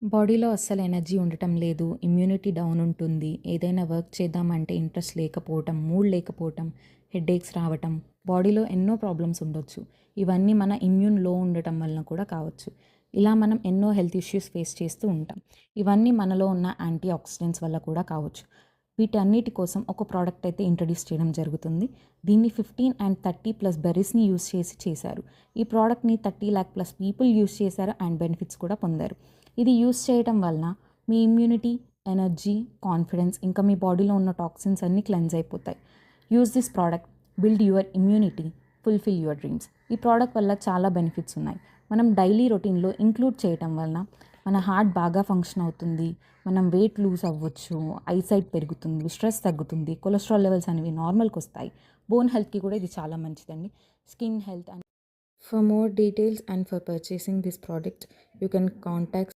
బాడీలో అస్సలు ఎనర్జీ ఉండటం లేదు. ఇమ్యూనిటీ డౌన్ ఉంటుంది. ఏదైనా వర్క్ చేద్దామంటే ఇంట్రెస్ట్ లేకపోవటం, మూడ్ లేకపోవటం, హెడేక్స్ రావటం, బాడీలో ఎన్నో ప్రాబ్లమ్స్ ఉండొచ్చు. ఇవన్నీ మన ఇమ్యూన్ లో ఉండటం వలన కూడా కావచ్చు. ఇలా మనం ఎన్నో హెల్త్ ఇష్యూస్ ఫేస్ చేస్తూ ఉంటాం. ఇవన్నీ మనలో ఉన్న యాంటీ ఆక్సిడెంట్స్ వల్ల కూడా కావచ్చు. వీటన్నిటి కోసం ఒక ప్రోడక్ట్ అయితే ఇంట్రడ్యూస్ చేయడం జరుగుతుంది. దీన్ని 15 అండ్ 30+ బెర్రీస్‌ని యూజ్ చేసి చేశారు. ఈ ప్రోడక్ట్‌ని 30 లాక్ ప్లస్ పీపుల్ యూజ్ చేశారు అండ్ బెనిఫిట్స్ కూడా పొందారు. ఇది యూజ్ చేయటం వలన మీ ఇమ్యూనిటీ, ఎనర్జీ, కాన్ఫిడెన్స్ ఇంకా మీ బాడీలో ఉన్న టాక్సిన్స్ అన్నీ క్లెన్స్ అయిపోతాయి. Use this product, build your immunity, fulfil your dreams. ఈ ప్రోడక్ట్ వల్ల చాలా బెనిఫిట్స్ ఉన్నాయి. మనం డైలీ రొటీన్లో ఇంక్లూడ్ చేయటం వలన మన హార్ట్ బాగా ఫంక్షన్ అవుతుంది. మనం వెయిట్ లూజ్ అవ్వచ్చు, ఐసైట్ పెరుగుతుంది, స్ట్రెస్ తగ్గుతుంది, కొలెస్ట్రాల్ లెవెల్స్ అనేవి నార్మల్కి వస్తాయి. బోన్ హెల్త్కి కూడా ఇది చాలా మంచిదండి. Skin health and for more details and for purchasing this product you can contact